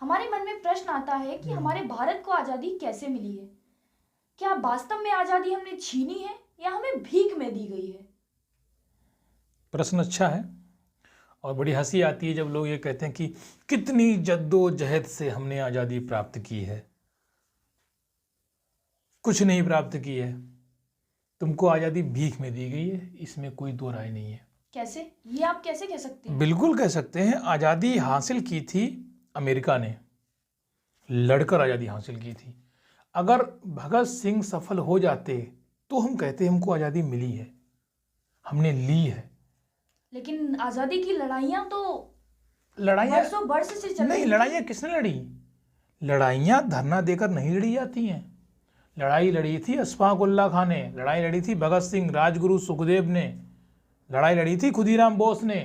हमारे मन में प्रश्न आता है कि हमारे भारत को आज़ादी कैसे मिली है। क्या वास्तव में आज़ादी हमने छीनी है या हमें भीख में दी गई है? प्रश्न अच्छा है और बड़ी हंसी आती है जब लोग ये कहते हैं कि कितनी जद्दोजहद से हमने आज़ादी प्राप्त की है। कुछ नहीं प्राप्त की है, तुमको आज़ादी भीख में दी गई है, इसमें कोई दो राय नहीं है। कैसे? ये आप कैसे कह सकते हैं? बिल्कुल कह सकते हैं। आज़ादी हासिल की थी अमेरिका ने, लड़कर आज़ादी हासिल की थी। अगर भगत सिंह सफल हो जाते तो हम कहते हमको आज़ादी मिली है, हमने ली है। लेकिन आज़ादी की लड़ाइयाँ तो लड़ाइयाँ बरसों बरस से चल नहीं, रही थी। लड़ाइयाँ किसने लड़ी? लड़ाइयाँ धरना देकर नहीं लड़ी जाती हैं। लड़ाई लड़ी थी अशफाक उल्लाह खां ने, लड़ाई लड़ी थी भगत सिंह, राजगुरु सुखदेव ने, लड़ाई लड़ी थी खुदीराम बोस ने,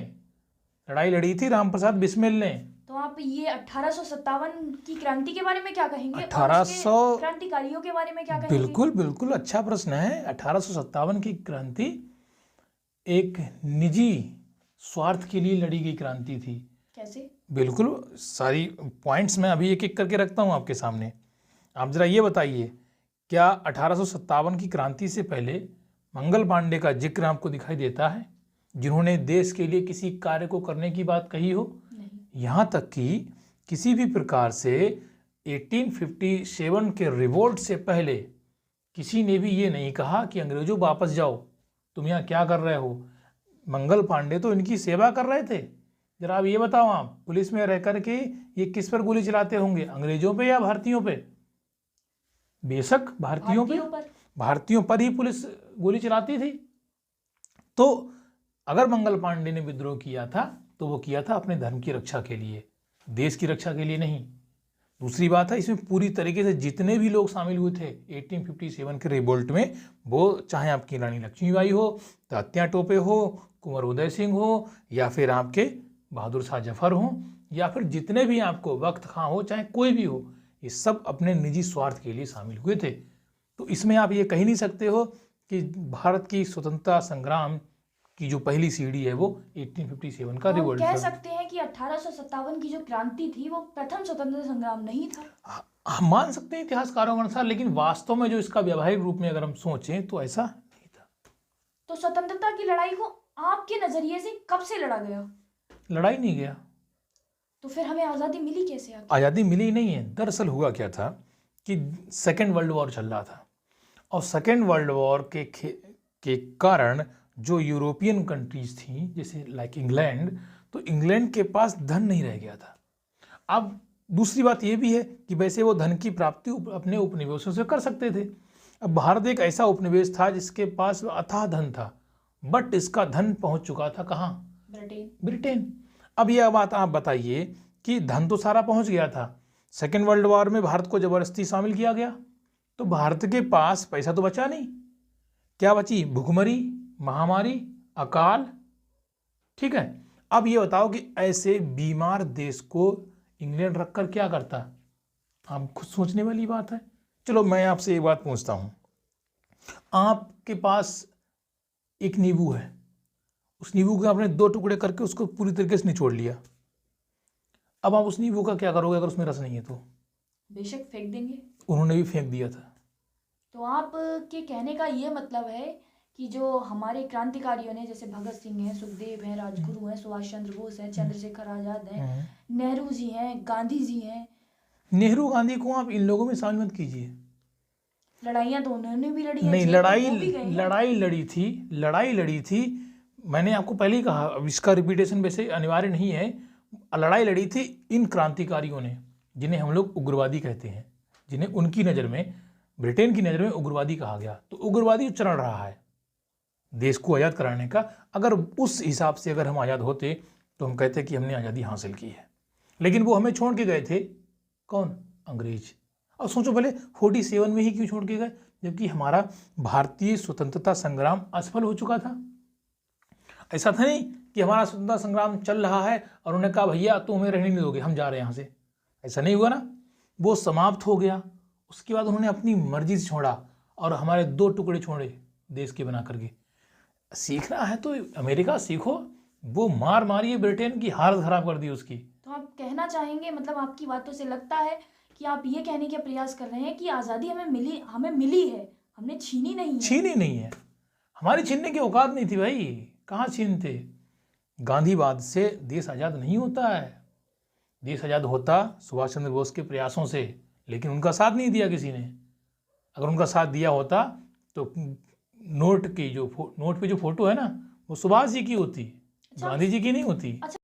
लड़ाई लड़ी थी रामप्रसाद बिस्मिल ने। तो आप ये 1857 की क्रांति के बारे में क्या कहेंगे? 1800 और उसके क्रांतिकारियों के बारे में क्या कहेंगे? बिल्कुल बिल्कुल अच्छा प्रश्न है। 1857 की क्रांति एक निजी स्वार्थ के लिए लड़ी गई क्रांति थी। कैसे? बिल्कुल, सारी पॉइंट्स मैं अभी एक एक करके रखता हूँ आपके सामने। आप जरा ये बताइए, क्या 1857 की क्रांति से पहले मंगल पांडे का जिक्र आपको दिखाई देता है जिन्होंने देश के लिए किसी कार्य को करने की बात कही हो? नहीं। यहाँ तक कि किसी भी प्रकार से 1857 के रिवोल्ट से पहले किसी ने भी ये नहीं कहा कि अंग्रेजों वापस जाओ, तुम यहाँ क्या कर रहे हो। मंगल पांडे तो इनकी सेवा कर रहे थे। जरा आप ये बताओ, आप पुलिस में रह कर के ये किस पर गोली चलाते होंगे, अंग्रेजों पे या भारतीयों पे? बेशक भारतीयों पर ही पुलिस गोली चलाती थी। तो अगर मंगल पांडे ने विद्रोह किया था तो वो किया था अपने धर्म की रक्षा के लिए, देश की रक्षा के लिए नहीं। दूसरी बात है, इसमें पूरी तरीके से जितने भी लोग शामिल हुए थे 1857 के रिवोल्ट में, वो चाहे आपकी रानी लक्ष्मीबाई हो, तात्या टोपे हो, कुंवर उदय सिंह हो, या फिर आपके बहादुर शाह जफर हो, या फिर जितने भी आपको वक्त खां हो, चाहे कोई भी हो, ये सब अपने निजी स्वार्थ के लिए शामिल हुए थे। तो इसमें आप ये कह नहीं सकते हो कि भारत की स्वतंत्रता संग्राम की जो पहली सीढ़ी है वो 1857 का रिवोल्ट कह सकते हैं कि 1857 की जो क्रांति थी वो प्रथम स्वतंत्रता संग्राम नहीं था। हम मान सकते हैं इतिहासकारों के अनुसार, लेकिन वास्तव में जो इसका व्यावहारिक रूप में अगर हम सोचें तो ऐसा नहीं था। तो स्वतंत्रता की लड़ाई को आपके नजरिए से कब से लड़ा गया? लड़ाई नहीं गया। तो फिर हमें आज़ादी मिली कैसे? आज़ादी मिली नहीं है। दरअसल हुआ क्या था कि सेकेंड वर्ल्ड वॉर चल रहा था, और सेकेंड वर्ल्ड वॉर के कारण जो यूरोपियन कंट्रीज थी, जैसे लाइक इंग्लैंड, तो इंग्लैंड के पास धन नहीं रह गया था। अब दूसरी बात यह भी है कि वैसे वो धन की प्राप्ति अपने उपनिवेशों से कर सकते थे। अब भारत एक ऐसा उपनिवेश था जिसके पास अथाह धन था, बट इसका धन पहुंच चुका था कहाँ? ब्रिटेन। अब यह बात आप बताइए कि धन तो सारा पहुंच गया था, सेकेंड वर्ल्ड वॉर में भारत को जबरदस्ती शामिल किया गया, तो भारत के पास पैसा तो बचा नहीं। क्या बची? भुखमरी, महामारी, अकाल। ठीक है, अब ये बताओ कि ऐसे बीमार देश को इंग्लैंड रखकर क्या करता? आप खुद सोचने वाली बात है। चलो मैं आपसे एक बात पूछता हूं, आपके पास एक नींबू है, उस नींबू के आपने 2 टुकड़े करके उसको पूरी तरीके से निचोड़ लिया। अब आप उस नींबू का क्या करोगे अगर उसमें रस नहीं है तो? बेशक फेंक देंगे। उन्होंने भी फेंक दिया था। तो आप के कहने का ये मतलब है कि जो हमारे क्रांतिकारियों ने, जैसे भगत सिंह हैं, सुखदेव हैं, राजगुरु हैं, सुभाष चंद्र बोस हैं, चंद्रशेखर आजाद हैं, नेहरू जी हैं, गांधी जी हैं। नेहरू गांधी को आप इन लोगों में शामिल मत कीजिए। लड़ाइयाँ तो उन्होंने भी लड़ी हैं। नहीं, लड़ाई लड़ी थी। मैंने आपको पहले ही कहा, अब इसका रिपीटेशन वैसे अनिवार्य नहीं है। लड़ाई लड़ी थी इन क्रांतिकारियों ने, जिन्हें हम लोग उग्रवादी कहते हैं, जिन्हें उनकी नज़र में, ब्रिटेन की नज़र में उग्रवादी कहा गया। तो उग्रवादी चल रहा है देश को आज़ाद कराने का। अगर उस हिसाब से अगर हम आज़ाद होते तो हम कहते कि हमने आज़ादी हासिल की है, लेकिन वो हमें छोड़ के गए थे। कौन? अंग्रेज। अब सोचो भले 47 में ही क्यों छोड़ के गए, जबकि हमारा भारतीय स्वतंत्रता संग्राम असफल हो चुका था। ऐसा था नहीं कि हमारा स्वतंत्रता संग्राम चल रहा है और उन्होंने कहा भैया तो हमें रहने नहीं दोगे, हम जा रहे हैं यहाँ से। ऐसा नहीं हुआ ना, वो समाप्त हो गया। उसके बाद उन्होंने अपनी मर्जी से छोड़ा और हमारे 2 टुकड़े छोड़े देश के बना करके। सीखना है तो अमेरिका सीखो, वो मार मारिए ब्रिटेन की हालत खराब कर दी उसकी। तो आप कहना चाहेंगे, मतलब आपकी बातों से लगता है कि आप ये कहने का प्रयास कर रहे हैं कि आज़ादी हमें मिली है, हमने छीनी नहीं है। छीनी नहीं है, हमारी छीनने की औकात नहीं थी भाई, कहाँ छीनते। गांधीवाद से देश आज़ाद नहीं होता है, देश आज़ाद होता सुभाष चंद्र बोस के प्रयासों से, लेकिन उनका साथ नहीं दिया किसी ने। अगर उनका साथ दिया होता तो नोट पे जो फोटो है ना, वो सुभाष जी की होती, अच्छा। गांधी जी की नहीं होती। अच्छा